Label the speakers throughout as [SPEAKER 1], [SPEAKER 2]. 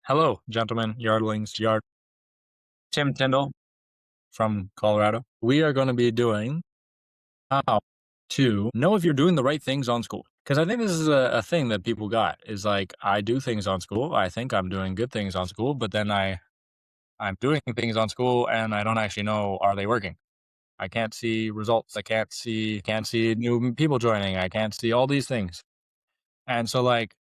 [SPEAKER 1] Hello, gentlemen, yardlings, Tim Tyndall from Colorado. We are going to be doing how to know if you're doing the right things on Skool. Because I think this is a thing that people got is like, I do things on Skool. I think I'm doing good things on Skool, but then I'm doing things on Skool and I don't actually know, are they working? I can't see results. I can't see new people joining. I can't see all these things. And so like,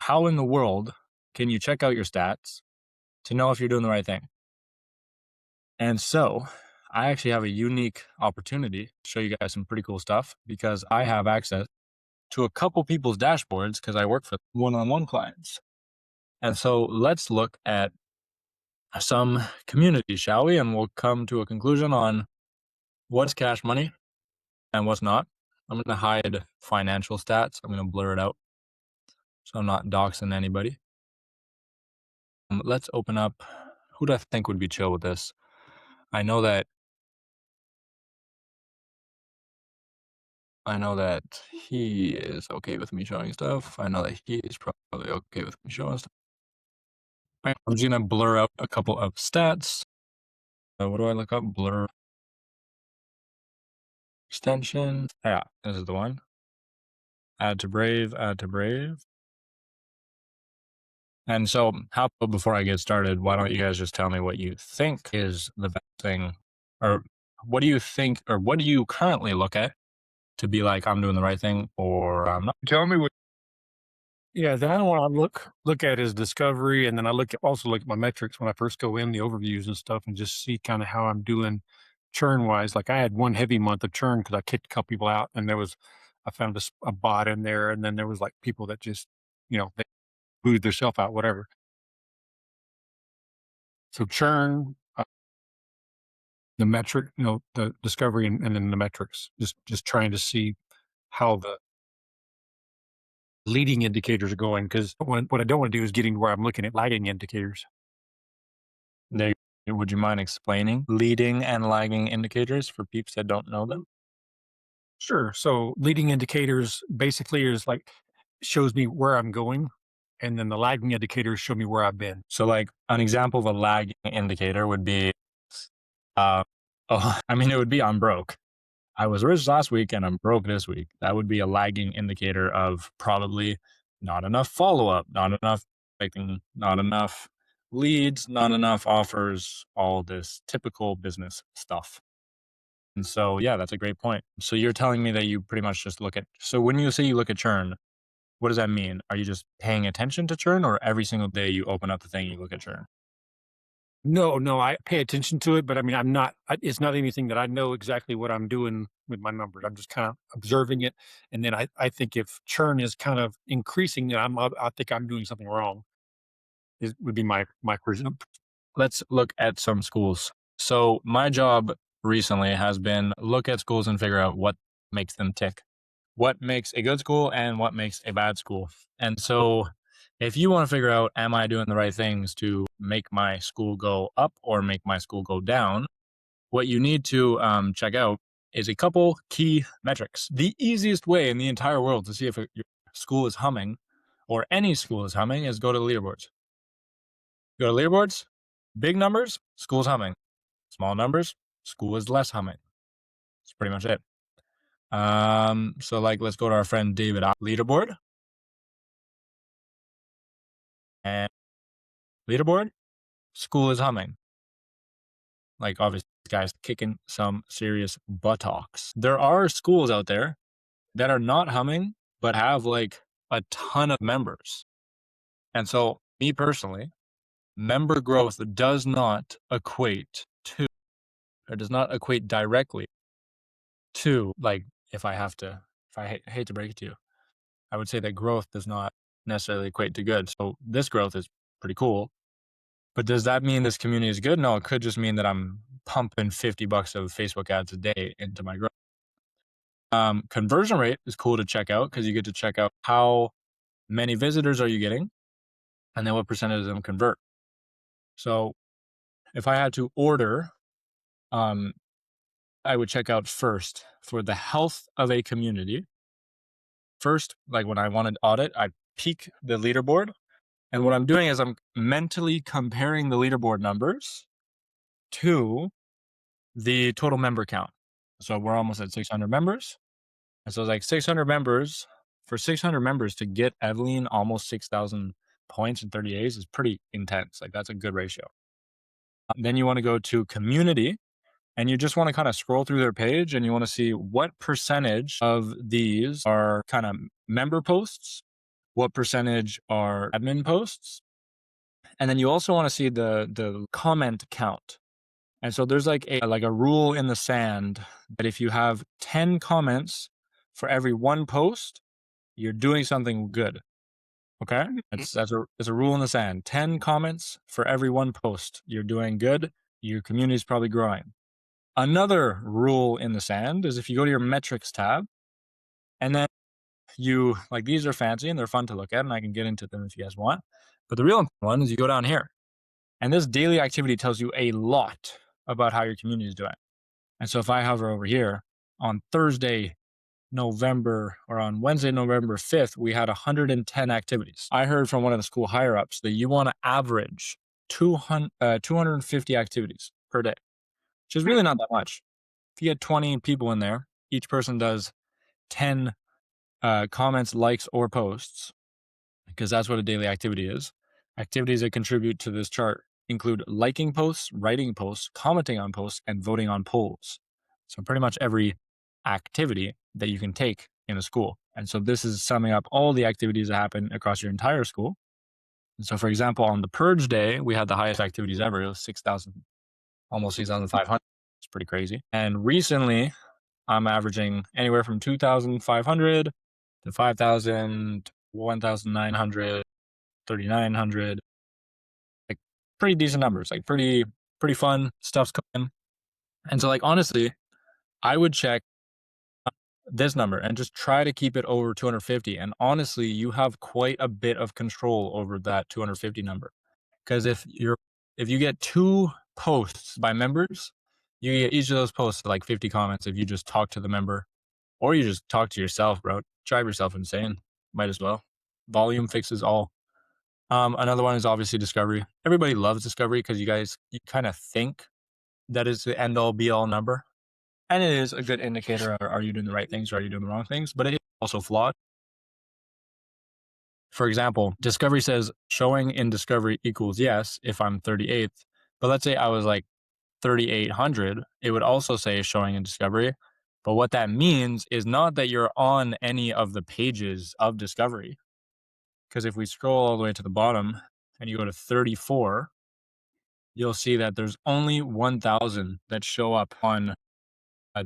[SPEAKER 1] how in the world can you check out your stats to know if you're doing the right thing? And so I actually have a unique opportunity to show you guys some pretty cool stuff because I have access to a couple people's dashboards because I work for one-on-one clients. And so let's look at some communities, shall we? And we'll come to a conclusion on what's cash money and what's not. I'm going to hide financial stats. I'm going to blur it out so I'm not doxing anybody. Let's open up. Who do I think would be chill with this? I know that he is okay with me showing stuff. I know that he is probably okay with me showing stuff. I'm just gonna blur out a couple of stats. What do I look up? Blur extension. Yeah, this is the one. Add to Brave, add to Brave. And so, how about before I get started, why don't you guys just tell me what you think is the best thing, or what do you think, or what do you currently look at to be like, I'm doing the right thing, or I'm not?
[SPEAKER 2] Tell me what. Yeah, then what I look at is discovery, and then I also look at my metrics when I first go in the overviews and stuff, and just see kind of how I'm doing churn wise. Like I had one heavy month of churn because I kicked a couple people out, and I found a bot in there, and then there was like people that just they booed themselves out, whatever. So churn, the metric, the discovery, and then the metrics. Just trying to see how the leading indicators are going, because what I don't want to do is getting where I'm looking at lagging indicators.
[SPEAKER 1] There, would you mind explaining leading and lagging indicators for peeps that don't know them?
[SPEAKER 2] Sure. So leading indicators basically is like shows me where I'm going, and then the lagging indicators show me where I've been.
[SPEAKER 1] So, like an example of a lagging indicator would be, uh, oh, I mean, it would be I'm broke. I was rich last week and I'm broke this week. That would be a lagging indicator of probably not enough follow up, not enough, not enough leads, not enough offers, all this typical business stuff. And so, yeah, that's a great point. So you're telling me that you pretty much just look at, so when you say you look at churn, what does that mean? Are you just paying attention to churn, or every single day you open up the thing, you look at churn?
[SPEAKER 2] No, no, I pay attention to it, but I mean, it's not anything that I know exactly what I'm doing with my numbers. I'm just kind of observing it. And then I think if churn is kind of increasing, then I think I'm doing something wrong. Would be my question.
[SPEAKER 1] Let's look at some schools. So my job recently has been look at schools and figure out what makes them tick, what makes a good school and what makes a bad school. And so if you want to figure out, am I doing the right things to make my school go up or make my school go down, what you need to check out is a couple key metrics. The easiest way in the entire world to see if your school is humming or any school is humming is go to the leaderboards. Go to leaderboards, big numbers, school's humming. Small numbers, school is less humming. That's pretty much it. So like, let's go to our friend David leaderboard, and leaderboard, school is humming. Like, obviously, this guy's kicking some serious buttocks. There are schools out there that are not humming, but have like a ton of members. And so, me personally, member growth does not equate to, or does not equate directly to, like, if I hate to break it to you, I would say that growth does not necessarily equate to good. So this growth is pretty cool. But does that mean this community is good? No, it could just mean that I'm pumping $50 of Facebook ads a day into my growth. Conversion rate is cool to check out because you get to check out how many visitors are you getting and then what percentage of them convert. So if I had to order, I would check out first for the health of a community. First, like when I wanted audit, I peek the leaderboard And what I'm doing is I'm mentally comparing the leaderboard numbers to the total member count. So we're almost at 600 members. And so it's like 600 members. For 600 members to get Evelyn almost 6,000 points in 30 days is pretty intense. Like, that's a good ratio. Then you want to go to community, and you just want to kind of scroll through their page, and you want to see what percentage of these are kind of member posts, what percentage are admin posts. And then you also want to see the comment count. And so there's like a rule in the sand that if you have 10 comments for every one post, you're doing something good. Okay? That's a rule in the sand. 10 comments for every one post, you're doing good. Your community is probably growing. Another rule in the sand is if you go to your metrics tab, and then you, like, these are fancy and they're fun to look at, and I can get into them if you guys want. But the real important one is you go down here, and this daily activity tells you a lot about how your community is doing. And so if I hover over here on Thursday, on Wednesday, November 5th, we had 110 activities. I heard from one of the school higher ups that you want to average 250 activities per day, which is really not that much. If you get 20 people in there, each person does 10 comments, likes, or posts, because that's what a daily activity is. Activities that contribute to this chart include liking posts, writing posts, commenting on posts, and voting on polls. So pretty much every activity that you can take in a school. And so this is summing up all the activities that happen across your entire school. And so, for example, on the purge day, we had the highest activities ever. It was 6,000, almost 6,500. It's pretty crazy. And recently, I'm averaging anywhere from 2,500 to 5,000, 1,900, 3,900. Like, pretty decent numbers, like pretty fun stuff's coming. And so, like, honestly, I would check this number and just try to keep it over 250. And honestly, you have quite a bit of control over that 250 number. Because if you get 2 posts by members, you get each of those posts like 50 comments if you just talk to the member, or you just talk to yourself, bro. Drive yourself insane. Might as well. Volume fixes all. Another one is obviously discovery. Everybody loves discovery because you kind of think that is the end all be all number. And it is a good indicator of, are you doing the right things or are you doing the wrong things? But it is also flawed. For example, discovery says showing in discovery equals yes if I'm 38th. But let's say I was like 3,800, it would also say showing in discovery. But what that means is not that you're on any of the pages of discovery. Because if we scroll all the way to the bottom and you go to 34, you'll see that there's only 1,000 that show up on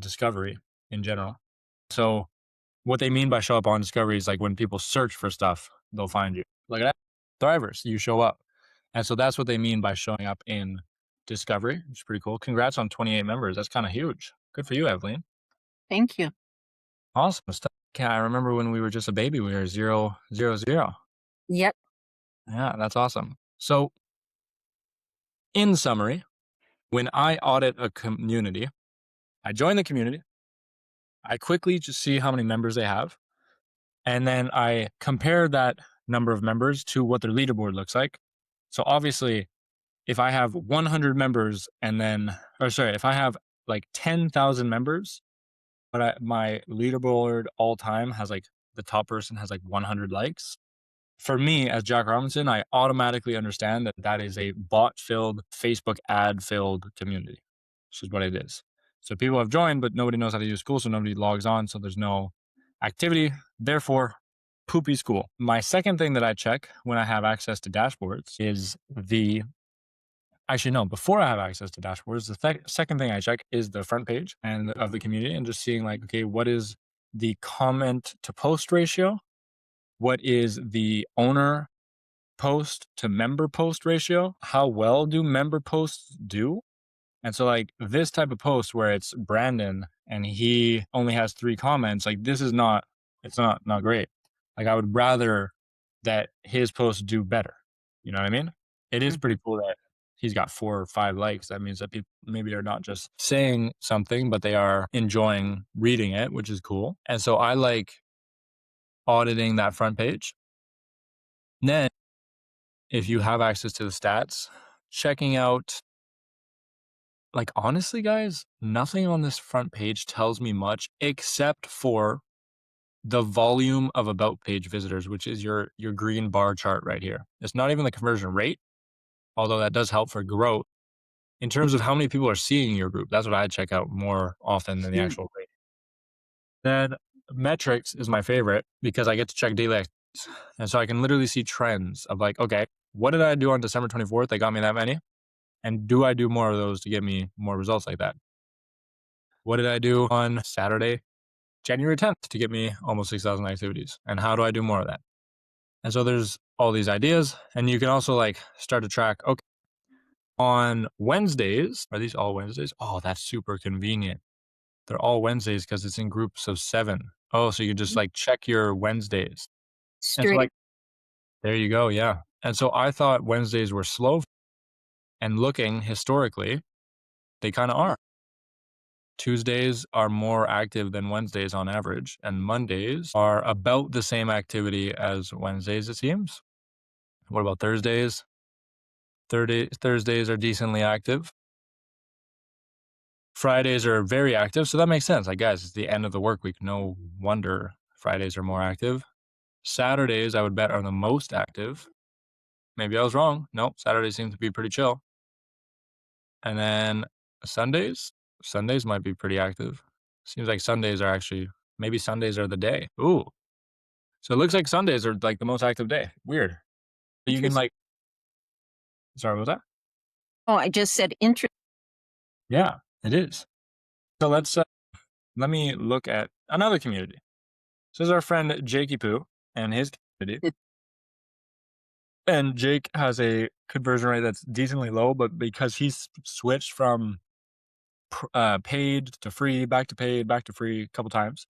[SPEAKER 1] discovery in general. So what they mean by show up on discovery is like when people search for stuff, they'll find you. Like that, Thrivers, you show up. And so that's what they mean by showing up in discovery, which is pretty cool. Congrats on 28 members. That's kind of huge. Good for you, Evelyn.
[SPEAKER 3] Thank you.
[SPEAKER 1] Awesome stuff. Yeah, I remember when we were just a baby, we were 0, 0, 0.
[SPEAKER 3] Yep.
[SPEAKER 1] Yeah, that's awesome. So in summary, when I audit a community, I join the community, I quickly just see how many members they have, and then I compare that number of members to what their leaderboard looks like. So obviously, if I have 100 members if I have like 10,000 members, but my leaderboard all time has like the top person has like 100 likes. For me, as Jack Robinson, I automatically understand that that is a bot-filled, Facebook ad-filled community, which is what it is. So people have joined, but nobody knows how to use Skool, so nobody logs on, so there's no activity. Therefore, poopy Skool. My second thing that I check when I have access to dashboards is before I have access to dashboards, the second thing I check is the front page of the community, and just seeing like, okay, what is the comment to post ratio? What is the owner post to member post ratio? How well do member posts do? And so like this type of post where it's Brandon and he only has 3 comments, like this is not great. Like I would rather that his posts do better. You know what I mean? It is pretty cool that he's got 4 or 5 likes. That means that people maybe are not just saying something, but they are enjoying reading it, which is cool. And so I like auditing that front page. Then if you have access to the stats, checking out, like, honestly, guys, nothing on this front page tells me much except for the volume of about page visitors, which is your green bar chart right here. It's not even the conversion rate, although that does help for growth. In terms of how many people are seeing your group, that's what I check out more often than the
[SPEAKER 3] Hmm.
[SPEAKER 1] actual rate. Then metrics is my favorite because I get to check daily activities. And so I can literally see trends of like, okay, what did I do on December 24th that got me that many? And do I do more of those to get me more results like that? What did I do on Saturday, January 10th to get me almost 6,000 activities? And how do I do more of that? And so there's all these ideas. And you can also like start to track, okay, on Wednesdays, are these all Wednesdays? Oh, that's super convenient. They're all Wednesdays because it's in groups of 7. Oh, so you just like check your Wednesdays. And so
[SPEAKER 3] Straight.
[SPEAKER 1] like, there you go. Yeah. And so I thought Wednesdays were slow, and looking historically, they kind of are. Tuesdays are more active than Wednesdays on average, and Mondays are about the same activity as Wednesdays, it seems. What about Thursdays? Thursdays are decently active. Fridays are very active, so that makes sense. Like, guys, it's the end of the work week. No wonder Fridays are more active. Saturdays, I would bet, are the most active. Maybe I was wrong. Nope, Saturdays seem to be pretty chill. And then Sundays, Sundays might be pretty active. Seems like Sundays are actually, maybe Sundays are the day. Ooh. So it looks like Sundays are like the most active day. Weird. You can
[SPEAKER 3] Interesting.
[SPEAKER 1] like, sorry, what was that?
[SPEAKER 3] Oh, I just said interesting.
[SPEAKER 1] Yeah, it is. So let me look at another community. So this is our friend Jakey Poo and his community. And Jake has a conversion rate that's decently low, but because he's switched from paid to free, back to paid, back to free a couple times.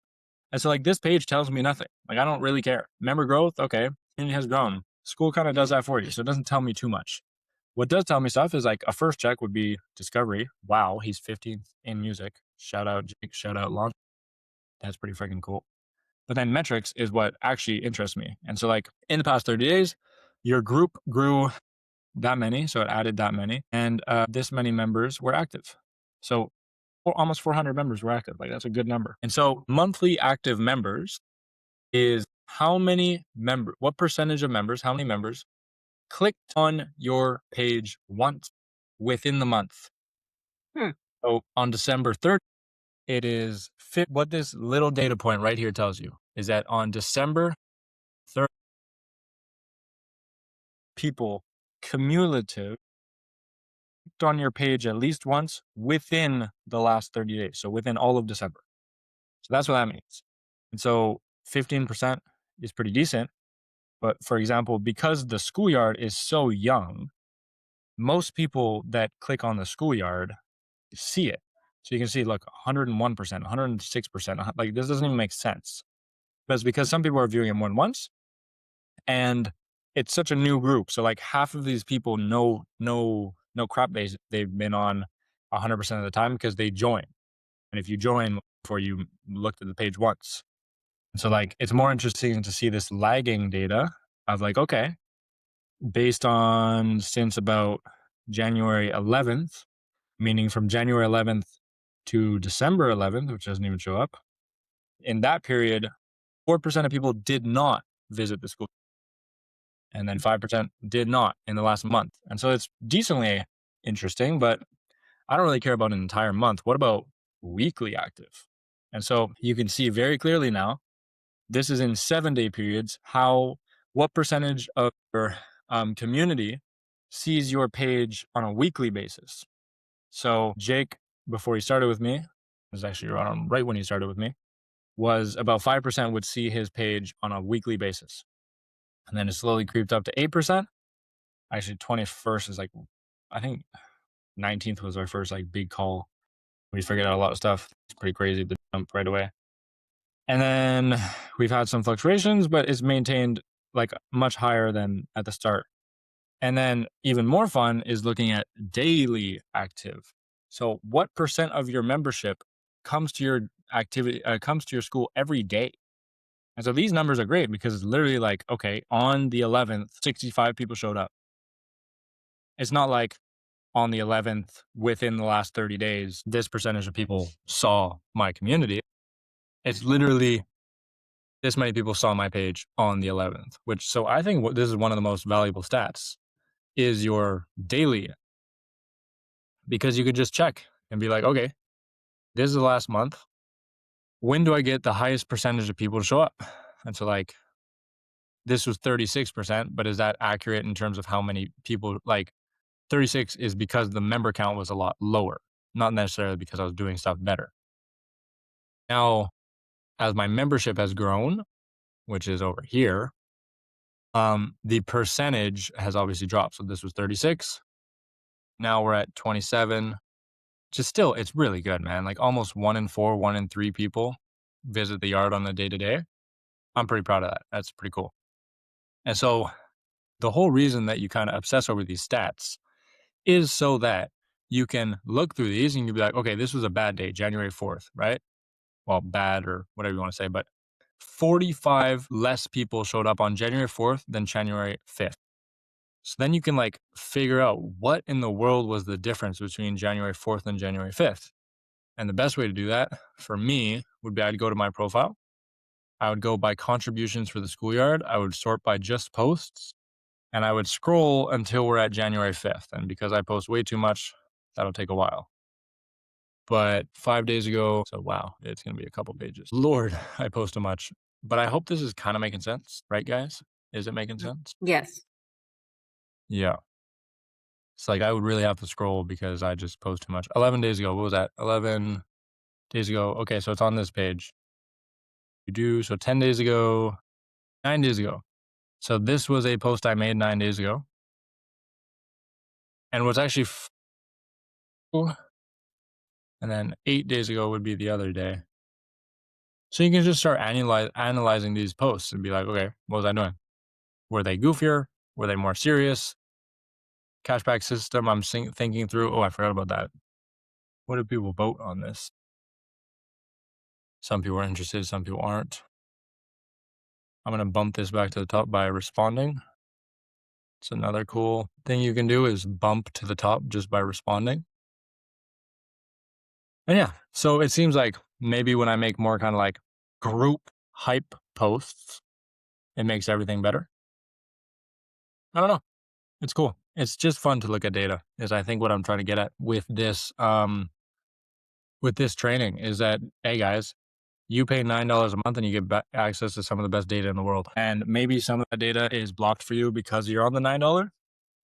[SPEAKER 1] And so like this page tells me nothing. Like I don't really care. Member growth, okay, and it has grown. Skool kind of does that for you, so it doesn't tell me too much. What does tell me stuff is like a first check would be discovery. Wow, he's 15th in music. Shout out Jake. Shout out Launch. That's pretty freaking cool. But then metrics is what actually interests me. And so like in the past 30 days, your group grew that many, so it added that many, and this many members were active. So almost 400 members were active. Like that's a good number. And so monthly active members is how many what percentage of members, how many members clicked on your page once within the month.
[SPEAKER 3] Hmm.
[SPEAKER 1] So on December 3rd, it is fit. What this little data point right here tells you is that on December 3rd, people cumulative clicked on your page at least once within the last 30 days. So within all of December. So that's what that means. And so 15% is pretty decent. But for example, because the schoolyard is so young, most people that click on the schoolyard see it. So you can see, look, 101%, 106%. Like this doesn't even make sense. Because some people are viewing it more than once, and it's such a new group. So like half of these people know no crap they've been on 100% of the time because they join. And if you join before you looked at the page once. And so like it's more interesting to see this lagging data of like, okay, based on since about January 11th, meaning from January 11th to December 11th, which doesn't even show up. In that period, 4% of people did not visit the school. And then 5% did not in the last month. And so it's decently interesting, but I don't really care about an entire month. What about weekly active? And so you can see very clearly now, this is in 7-day periods, what percentage of your community sees your page on a weekly basis. So Jake, before he started with me, was actually right when he started with me, was about 5% would see his page on a weekly basis. And then it slowly creeped up to 8%. Actually, 21st is like, I think 19th was our first like big call. We figured out a lot of stuff. It's pretty crazy to jump right away. And then we've had some fluctuations, but it's maintained like much higher than at the start. And then even more fun is looking at daily active. So what percent of your membership comes to your activity, comes to your school every day? And so these numbers are great because it's literally like, okay, on the 11th, 65 people showed up. It's not like on the 11th, within the last 30 days, this percentage of people saw my community. It's literally this many people saw my page on the 11th, which, so I think this is one of the most valuable stats is your daily, because you could just check and be like, okay, this is the last month. When do I get the highest percentage of people to show up? And so like, this was 36%, but is that accurate in terms of how many people? Like 36 is because the member count was a lot lower, not necessarily because I was doing stuff better. Now, as my membership has grown, which is over here, the percentage has obviously dropped. So this was 36. Now we're at 27. Just still, it's really good, man. Like almost 1 in 4, 1 in 3 people visit the yard on the day to day. I'm pretty proud of that. That's pretty cool. And so the whole reason that you kind of obsess over these stats is so that you can look through these and you'll be like, okay, this was a bad day, January 4th, right? Well, bad or whatever you want to say, but 45 less people showed up on January 4th than January 5th. So then you can like figure out what in the world was the difference between January 4th and January 5th. And the best way to do that for me would be I'd go to my profile. I would go by contributions for the schoolyard. I would sort by just posts and I would scroll until we're at January 5th. And because I post way too much, that'll take a while. But 5 days ago, so wow, it's going to be a couple pages. Lord, I post too much. But I hope this is kind of making sense, right, guys? Is it making sense?
[SPEAKER 4] Yes.
[SPEAKER 1] Yeah. It's like I would really have to scroll because I just post too much. 11 days ago, what was that? 11 days ago. Okay, so it's on this page. You do, so 10 days ago, 9 days ago. So this was a post I made 9 days ago. And what's actually, and then 8 days ago would be the other day. So you can just start analyzing these posts and be like, okay, what was I doing? Were they goofier? Were they more serious? Cashback system, I'm thinking through. Oh, I forgot about that. What do people vote on this? Some people are interested, some people aren't. I'm going to bump this back to the top by responding. It's another cool thing you can do is bump to the top just by responding. And yeah, so it seems like maybe when I make more kind of like group hype posts, it makes everything better. I don't know. It's cool. It's just fun to look at data is I think what I'm trying to get at with this training is that, hey guys, you pay $9 a month and you get access to some of the best data in the world. And maybe some of that data is blocked for you because you're on the $9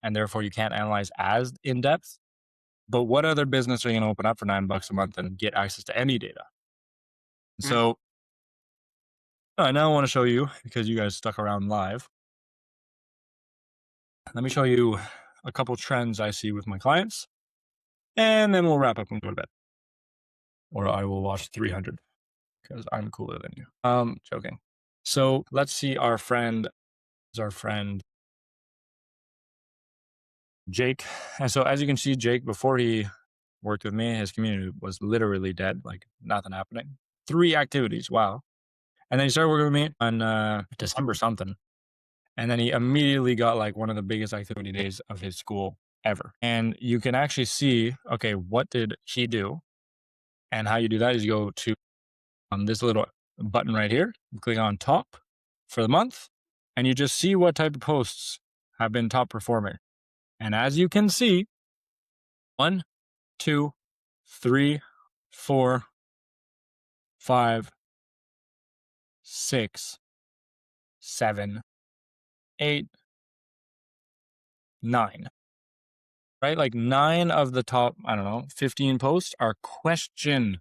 [SPEAKER 1] and therefore you can't analyze as in depth. But what other business are you going to open up for $9 a month and get access to any data? So I now want to show you, because you guys stuck around live, let me show you a couple trends I see with my clients, and then we'll wrap up and go to bed. Or I will watch 300 because I'm cooler than you. Joking. So let's see our friend Jake. And so as you can see, Jake, before he worked with me, his community was literally dead, like nothing happening. 3 activities. Wow. And then he started working with me on December something. And then he immediately got like one of the biggest activity days of his school ever. And you can actually see, okay, what did he do? And how you do that is you go to this little button right here, click on top for the month, and you just see what type of posts have been top performing. And as you can see, 1, 2, 3, 4, 5, 6, 7, 8, 9. Right? Like 9 of the top, 15 posts are question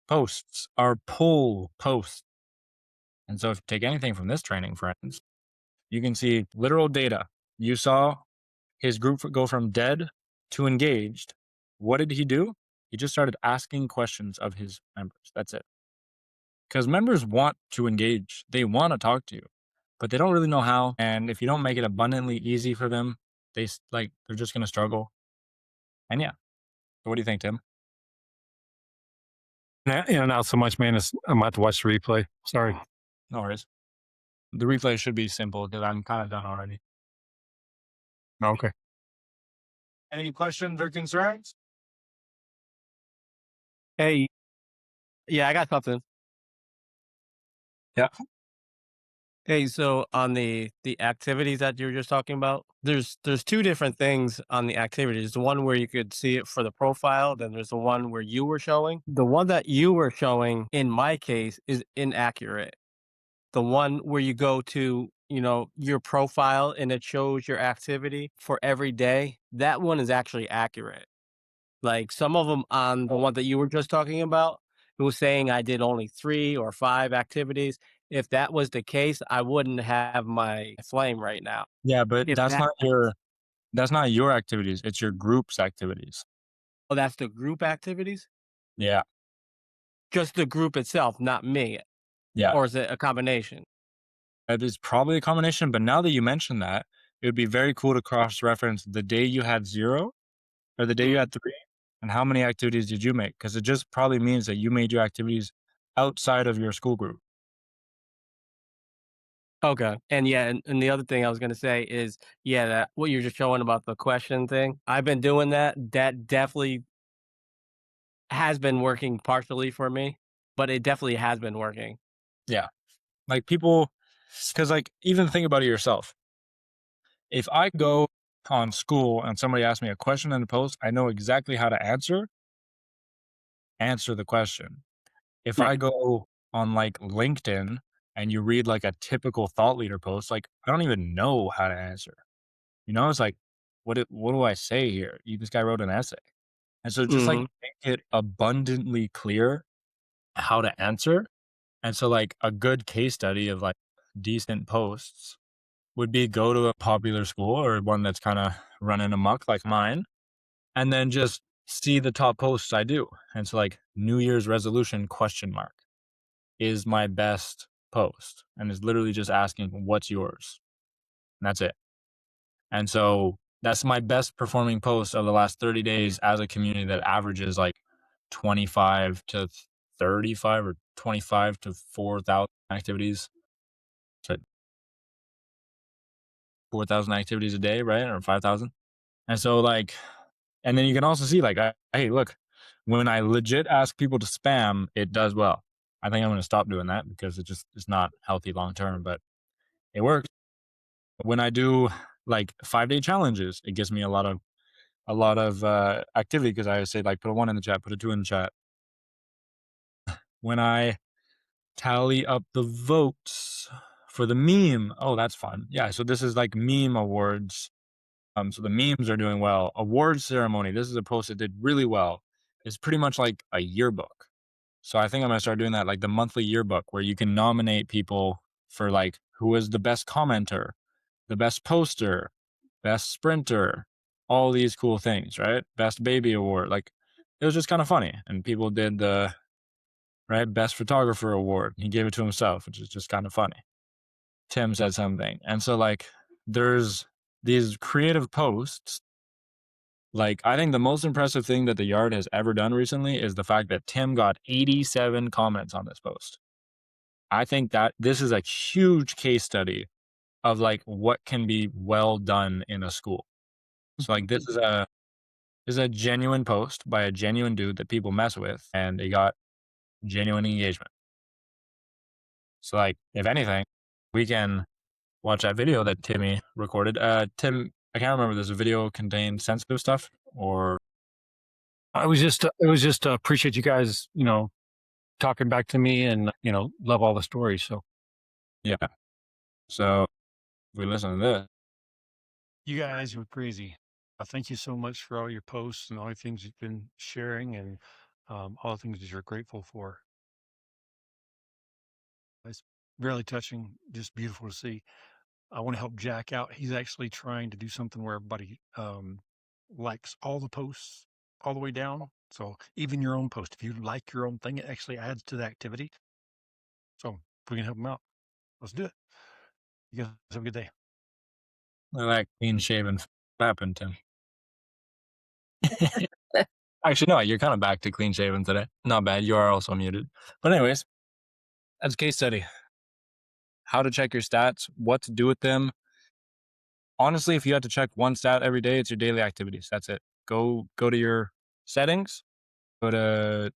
[SPEAKER 1] posts, are poll posts. And so if you take anything from this training, friends, you can see literal data. You saw his group go from dead to engaged. What did he do? He just started asking questions of his members. That's it. Because members want to engage. They want to talk to you, but they don't really know how. And if you don't make it abundantly easy for them, they're just going to struggle. And yeah. So what do you think, Tim?
[SPEAKER 2] Not so much, man. I'm about to watch the replay. Sorry.
[SPEAKER 1] No worries. The replay should be simple because I'm kind of done already.
[SPEAKER 2] Okay.
[SPEAKER 1] Any questions or concerns?
[SPEAKER 4] Hey, yeah, I got something.
[SPEAKER 1] Yeah.
[SPEAKER 4] Hey, so on the activities that you were just talking about, there's two different things on the activities. The one where you could see it for the profile, then there's the one where you were showing. The one that you were showing in my case is inaccurate. The one where you go to, your profile and it shows your activity for every day, that one is actually accurate. Like some of them on the one that you were just talking about, it was saying I did only 3 or 5 activities. If that was the case, I wouldn't have my flame right now.
[SPEAKER 1] Yeah, but
[SPEAKER 4] If that
[SPEAKER 1] that's not your activities, it's your group's activities.
[SPEAKER 4] Oh, that's the group activities?
[SPEAKER 1] Yeah.
[SPEAKER 4] Just the group itself, not me,
[SPEAKER 1] Yeah.
[SPEAKER 4] or is it a combination?
[SPEAKER 1] It is probably a combination, but now that you mention that, it would be very cool to cross-reference the day you had 0 or the day you
[SPEAKER 4] Mm,
[SPEAKER 1] had 3, and how many activities did you make? Because it just probably means that you made your activities outside of your school group.
[SPEAKER 4] okay. And yeah, and the other thing I was gonna say is, yeah, that what you're just showing about the question thing, I've been doing that. That definitely has been working partially for me, but it definitely has been working.
[SPEAKER 1] Yeah. Like, people, because, like, even think about it yourself. If I go on School and somebody asks me a question in a post, I know exactly how to answer the question. If
[SPEAKER 4] Right.
[SPEAKER 1] I go on, like, LinkedIn and you read, like, a typical thought leader post, like, I don't even know how to answer. It's like, what do I say here? This guy wrote an essay. And so just, like,
[SPEAKER 4] Mhm.
[SPEAKER 1] make it abundantly clear how to answer. And so, like, a good case study of, like, decent posts would be go to a popular school or one that's kinda running amok like mine, and then just see the top posts I do. And so, like, New Year's resolution question mark is my best post, and it's literally just asking, "What's yours?" And that's it. And so that's my best performing post of the last 30 days as a community that averages like 25 to 35 or 25 to 4,000 activities. So 4,000 activities a day, right? Or 5,000. And so, like, and then you can also see, like, hey, look, when I legit ask people to spam, it does well. I think I'm going to stop doing that because it's not healthy long term, but it works. When I do like 5-day challenges, it gives me a lot of activity because I say, like, put a 1 in the chat, put a 2 in the chat. When I tally up the votes for the meme, oh, that's fun. Yeah, so this is like meme awards. So the memes are doing well. Awards ceremony. This is a post that did really well. It's pretty much like a yearbook. So I think I'm gonna start doing that, like the monthly yearbook, where you can nominate people for like who is the best commenter, the best poster, best sprinter, all these cool things, right? Best baby award. Like, it was just kind of funny. And people did the right best photographer award. He gave it to himself, which is just kind of funny. Tim said something. And so, like, there's these creative posts. Like, I think the most impressive thing that the Yard has ever done recently is the fact that Tim got 87 comments on this post. I think that this is a huge case study of like what can be well done in a school. So, like, this is a genuine post by a genuine dude that people mess with, and it got genuine engagement. So, like, if anything, we can watch that video that Timmy recorded. Tim, I can't remember. Does the video contain sensitive stuff or?
[SPEAKER 2] It was just appreciate you guys, talking back to me and, love all the stories. So
[SPEAKER 1] Yeah. So if we listen to this.
[SPEAKER 2] you guys were crazy. Thank you so much for all your posts and all the things you've been sharing and all the things that you're grateful for. It's really touching, just beautiful to see. I want to help Jack out. He's actually trying to do something where everybody likes all the posts all the way down. So even your own post, if you like your own thing, it actually adds to the activity. So if we can help him out, let's do it. You guys have a good day.
[SPEAKER 1] I like clean shaven. What happened, Tim? Actually, no, you're kind of back to clean shaven today. Not bad. You are also muted. But anyways, that's a case study. How to check your stats, what to do with them, honestly, if you had to check one stat every day, it's your daily activities. That's it. Go to your settings, go to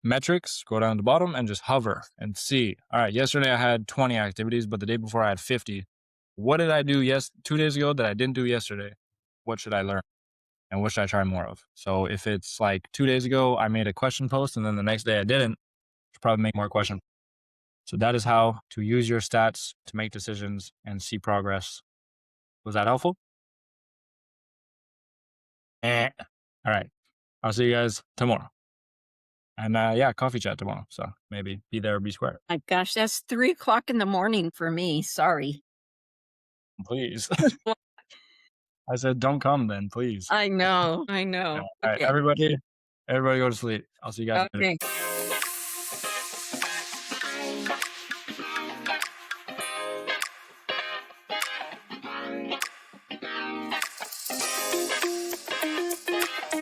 [SPEAKER 1] metrics, go down to the bottom and just hover and see. All right, yesterday I had 20 activities, but the day before I had 50. What did I do 2 days ago that I didn't do yesterday? What should I learn? And what should I try more of? So if it's like 2 days ago, I made a question post and then the next day I didn't, I should probably make more questions. So that is how to use your stats to make decisions and see progress. Was that helpful? All right. I'll see you guys tomorrow. And yeah, coffee chat tomorrow. So maybe be there or be square.
[SPEAKER 3] My gosh, that's 3 o'clock in the morning for me. Sorry.
[SPEAKER 1] Please. I said, don't come then, please.
[SPEAKER 3] I know.
[SPEAKER 1] Yeah. All right,
[SPEAKER 3] Okay.
[SPEAKER 1] everybody go to sleep. I'll see you guys later.
[SPEAKER 3] Okay.